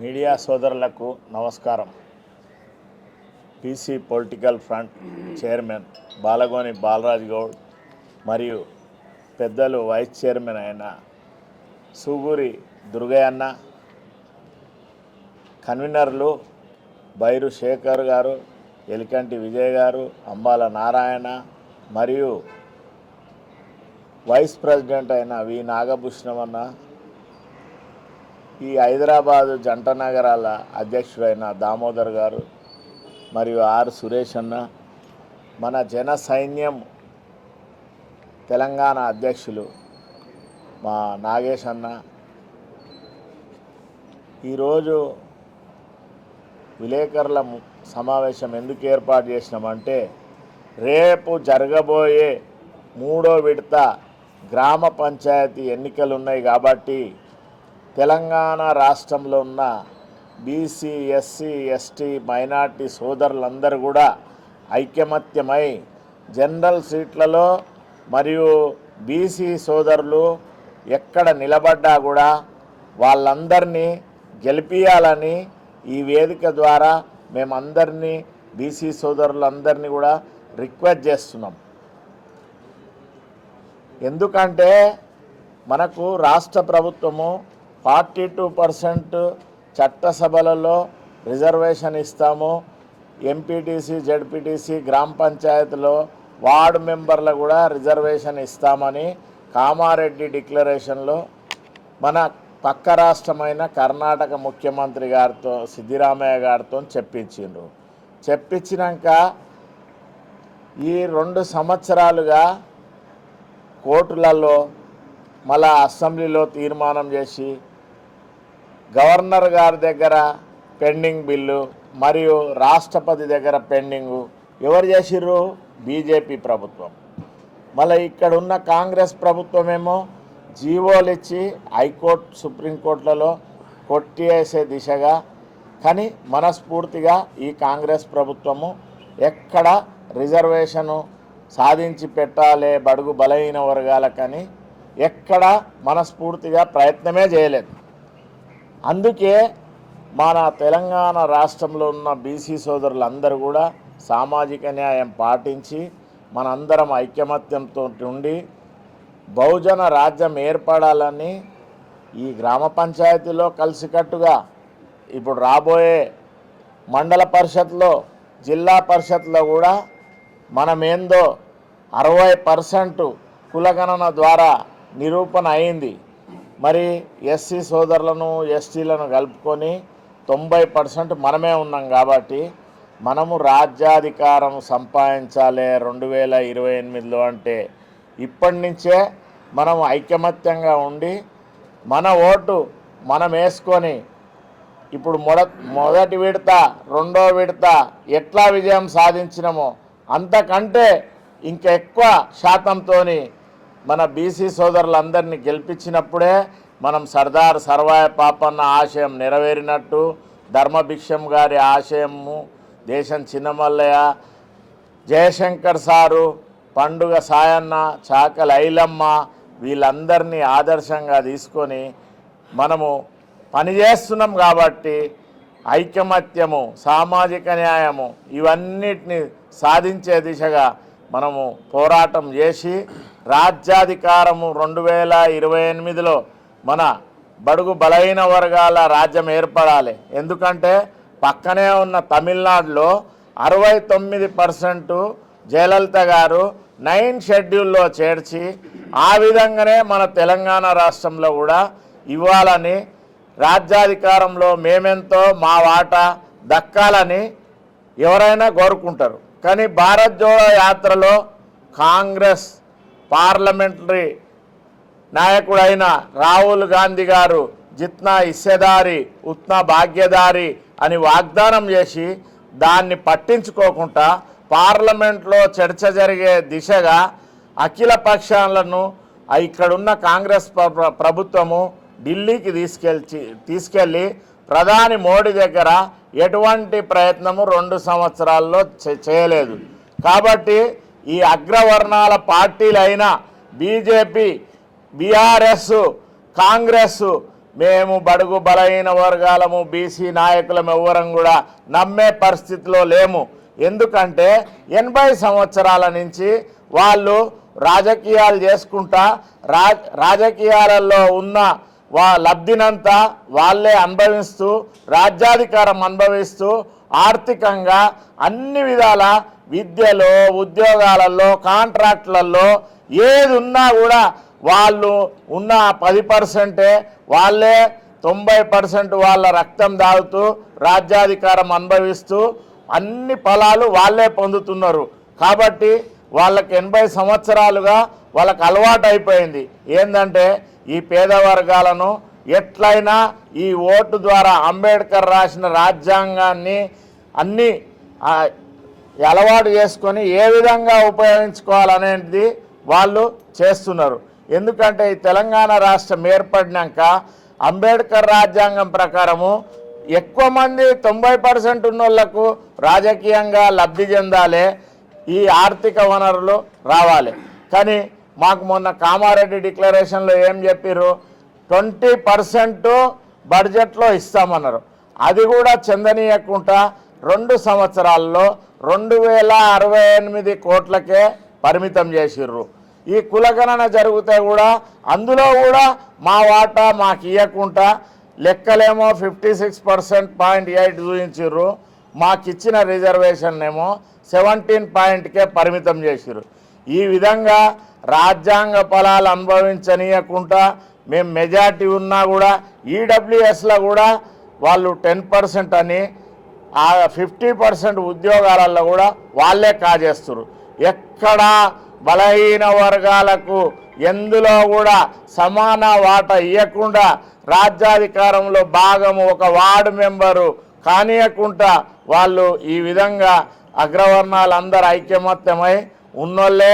Media సోదరులకు నమస్కారం. PC political front chairman Balagoni Balaraj Goud మరియు పెద్దలు వైస్ చైర్మన్ అయిన సూగూరి దుర్గయ్యన్న, కన్వీనర్లు బైరు శేఖర్ గారు, ఎలికంటి విజయ్ గారు, అంబాల నారాయణ మరియు వైస్ ప్రెసిడెంట్ అయిన వి నాగభూషణమన్న, ఈ హైదరాబాదు జంట నగరాల అధ్యక్షుడైన దామోదర్ గారు మరియు ఆర్ సురేష్ అన్న, మన జన సైన్యం తెలంగాణ అధ్యక్షులు మా నాగేష్ అన్న, ఈరోజు విలేకరుల సమావేశం ఎందుకు ఏర్పాటు చేసినామంటే, రేపు జరగబోయే 3వ విడత గ్రామ పంచాయతీ ఎన్నికలు ఉన్నాయి కాబట్టి తెలంగాణ రాష్ట్రంలో ఉన్న బీసీ, ఎస్సీ, ఎస్టీ, మైనార్టీ సోదరులందరూ కూడా ఐకమత్యమై జనరల్ సీట్లలో మరియు బీసీ సోదరులు ఎక్కడ నిలబడ్డా కూడా వాళ్ళందరినీ గెలిపియాలని ఈ వేదిక ద్వారా మేమందరినీ బీసీ సోదరులందరినీ కూడా రిక్వెస్ట్ చేస్తున్నాం. ఎందుకంటే మనకు రాష్ట్ర ప్రభుత్వము 42% చట్టసభలలో రిజర్వేషన్ ఇస్తాము, ఎంపీటీసీ, జడ్పీటీసీ, గ్రామ పంచాయతీలో వార్డు మెంబర్లు కూడా రిజర్వేషన్ ఇస్తామని కామారెడ్డి డిక్లరేషన్లో మన పక్క రాష్ట్రమైన కర్ణాటక ముఖ్యమంత్రి గారితో సిద్దిరామయ్య గారితో చెప్పించినాక ఈ 2 సంవత్సరాలుగా కోర్టులలో మళ్ళా అసెంబ్లీలో తీర్మానం చేసి గవర్నర్ గారి దగ్గర పెండింగ్ బిల్లు మరియు రాష్ట్రపతి దగ్గర పెండింగు ఎవరు చేసిర్రు? బీజేపీ ప్రభుత్వం. మళ్ళీ ఇక్కడ ఉన్న కాంగ్రెస్ ప్రభుత్వమేమో జీవోలు ఇచ్చి హైకోర్టు, సుప్రీంకోర్టులలో కొట్టేసే దిశగా, కానీ మనస్ఫూర్తిగా ఈ కాంగ్రెస్ ప్రభుత్వము ఎక్కడ రిజర్వేషను సాధించి పెట్టాలి బడుగు బలహీన వర్గాలకని ఎక్కడ మనస్ఫూర్తిగా ప్రయత్నమే చేయలేదు. అందుకే మన తెలంగాణ రాష్ట్రంలో ఉన్న బీసీ సోదరులందరూ కూడా సామాజిక న్యాయం పాటించి మనందరం ఐకమత్యంతో ఉండి బహుజన రాజ్యం ఏర్పడాలని ఈ గ్రామ పంచాయతీలో కలిసికట్టుగా ఇప్పుడు రాబోయే మండల పరిషత్లో, జిల్లా పరిషత్లో కూడా మనమేందో 60% కులగణన ద్వారా నిరూపణ అయింది. మరి ఎస్సీ సోదరులను, ఎస్టీలను కలుపుకొని 90% మనమే ఉన్నాం కాబట్టి మనము రాజ్యాధికారం సంపాదించాలి 2028లో అంటే ఇప్పటి నుంచే మనం ఐకమత్యంగా ఉండి మన ఓటు మనం వేసుకొని ఇప్పుడు మొదటి విడత, 2వ విడత ఎట్లా విజయం సాధించినామో అంతకంటే ఇంకా ఎక్కువ శాతంతో మన బీసీ సోదరులందరినీ గెలిపించినప్పుడే మనం సర్దార్ సర్వాయ పాపన్న ఆశయం నెరవేరినట్టు, ధర్మభిక్షం గారి ఆశయము, దేశం చిన్నమల్లయ్య, జయశంకర్ సారు, పండుగ సాయన్న, చాకలి ఐలమ్మ వీళ్ళందరినీ ఆదర్శంగా తీసుకొని మనము పనిచేస్తున్నాం. కాబట్టి ఐకమత్యము, సామాజిక న్యాయము ఇవన్నిటిని సాధించే దిశగా మనము పోరాటం చేసి రాజ్యాధికారము 2028లో మన బడుగు బలహీన వర్గాల రాజ్యం ఏర్పడాలి. ఎందుకంటే పక్కనే ఉన్న తమిళనాడులో 69% జయలలిత గారు 9 షెడ్యూల్లో చేర్చి ఆ విధంగానే మన తెలంగాణ రాష్ట్రంలో కూడా ఇవ్వాలని, రాజ్యాధికారంలో మేమెంతో మా వాటా దక్కాలని ఎవరైనా కోరుకుంటారు. కానీ భారత్ జోడో యాత్రలో కాంగ్రెస్ పార్లమెంటరీ నాయకుడైన రాహుల్ గాంధీ గారు జిత్నా హిస్సేదారి ఉత్నా భాగ్యదారి అని వాగ్దానం చేసి దాన్ని పట్టించుకోకుండా పార్లమెంట్లో చర్చ జరిగే దిశగా అఖిల పక్షాలను ఇక్కడున్న కాంగ్రెస్ ప్రభుత్వము ఢిల్లీకి తీసుకెళ్ళి ప్రధాని మోడీ దగ్గర ఎటువంటి ప్రయత్నము 2 సంవత్సరాల్లో చేయలేదు. కాబట్టి ఈ అగ్రవర్ణాల పార్టీలైన బీజేపీ, బీఆర్ఎస్, కాంగ్రెస్ మేము బడుగు బలహీన వర్గాలము బీసీ నాయకులం ఎవ్వరం కూడా నమ్మే పరిస్థితిలో లేము. ఎందుకంటే 80 సంవత్సరాల నుంచి వాళ్ళు రాజకీయాలు చేసుకుంటా రాజకీయాలలో ఉన్న లబ్ధినంతా వాళ్ళే అనుభవిస్తూ రాజ్యాధికారం అనుభవిస్తూ ఆర్థికంగా అన్ని విధాల విద్యలో ఉద్యోగాలలో కాంట్రాక్టులలో ఏది ఉన్నా కూడా వాళ్ళు ఉన్న 10% వాళ్ళే 90% వాళ్ళ రక్తం దాగుతూ రాజ్యాధికారం అనుభవిస్తూ అన్ని ఫలాలు వాళ్ళే పొందుతున్నారు. కాబట్టి వాళ్ళకి 80 సంవత్సరాలుగా వాళ్ళకి అలవాటు అయిపోయింది ఏంటంటే ఈ పేద వర్గాలను ఎట్లయినా ఈ ఓటు ద్వారా అంబేద్కర్ రాసిన రాజ్యాంగాన్ని అన్నీ అలవాటు చేసుకొని ఏ విధంగా ఉపయోగించుకోవాలనేది వాళ్ళు చేస్తున్నారు. ఎందుకంటే ఈ తెలంగాణ రాష్ట్రం ఏర్పడినాక అంబేద్కర్ రాజ్యాంగం ప్రకారము ఎక్కువ మంది 90% ఉన్న వాళ్ళకు రాజకీయంగా లబ్ధి చెందాలి, ఈ ఆర్థిక వనరులు రావాలి. కానీ మాకు మొన్న కామారెడ్డి డిక్లరేషన్లో ఏం చెప్పారు, 20% బడ్జెట్లో ఇస్తామన్నారు. అది కూడా చెందనీయకుండా 2 సంవత్సరాల్లో 2068 కోట్లకే పరిమితం చేసిర్రు. ఈ కులగణన జరిగితే కూడా అందులో కూడా మా వాటా మాకు ఇవ్వకుండా లెక్కలేమో 56.8 చూపించారు, మాకు ఇచ్చిన రిజర్వేషన్ ఏమో 17%కే పరిమితం చేసిర్రు. ఈ విధంగా రాజ్యాంగ ఫలాలు అనుభవించనీయకుండా మేము మెజార్టీ ఉన్నా కూడా ఈడబ్ల్యూఎస్లో కూడా వాళ్ళు 10% అని 50% ఉద్యోగాలలో కూడా వాళ్ళే కాజేస్తారు. ఎక్కడా బలహీన వర్గాలకు ఎందులో కూడా సమాన వాటా ఇవ్వకుండా రాజ్యాధికారంలో భాగము ఒక వార్డు మెంబరు కానియకుండా వాళ్ళు ఈ విధంగా అగ్రవర్ణాలందరూ ఐక్యమత్యమై ఉన్నోళ్ళే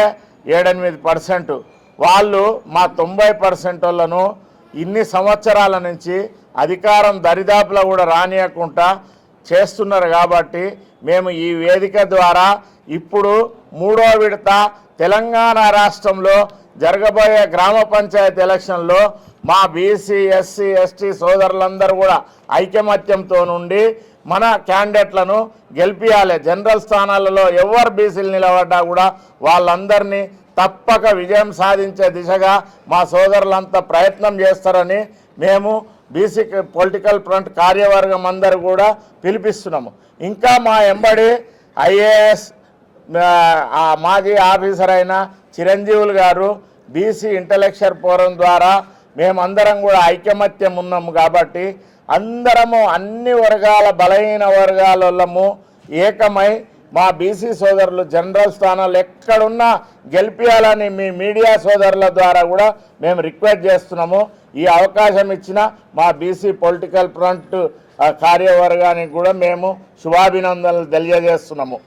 7-8%. వాళ్ళు మా 90% వాళ్ళను ఇన్ని సంవత్సరాల నుంచి అధికారం దరిదాపులో కూడా రానియకుండా చేస్తున్నారు. కాబట్టి మేము ఈ వేదిక ద్వారా ఇప్పుడు 3వ విడత తెలంగాణ రాష్ట్రంలో జరగబోయే గ్రామ పంచాయతీ ఎలక్షన్లో మా బీసీ ఎస్సీ ఎస్టీ సోదరులందరూ కూడా ఐకమత్యంతో నుండి మన క్యాండిడేట్లను గెలిపియాలి. జనరల్ స్థానాలలో ఎవరు బీసీలు నిలబడ్డా కూడా వాళ్ళందరినీ తప్పక విజయం సాధించే దిశగా మా సోదరులంతా ప్రయత్నం చేస్తారని మేము బీసీ పొలిటికల్ ఫ్రంట్ కార్యవర్గం అందరూ కూడా పిలిపిస్తున్నాము. ఇంకా మా ఎంబడి ఐఏఎస్ మాజీ ఆఫీసర్ అయిన చిరంజీవులు గారు బీసీ ఇంటలెక్చువల్ ఫోరం ద్వారా మేమందరం కూడా ఐకమత్యం ఉన్నాము. కాబట్టి అందరము అన్ని వర్గాల బలహీన వర్గాలము ఏకమై మా బీసీ సోదరులు జనరల్ స్థానాలు ఎక్కడున్నా గెలిపించాలని మీ మీడియా సోదరుల ద్వారా కూడా మేము రిక్వెస్ట్ చేస్తున్నాము. ఈ అవకాశం ఇచ్చిన మా బీసీ పొలిటికల్ ఫ్రంట్ కార్యవర్గానికి కూడా మేము శుభాభినందనలు తెలియజేస్తున్నాము.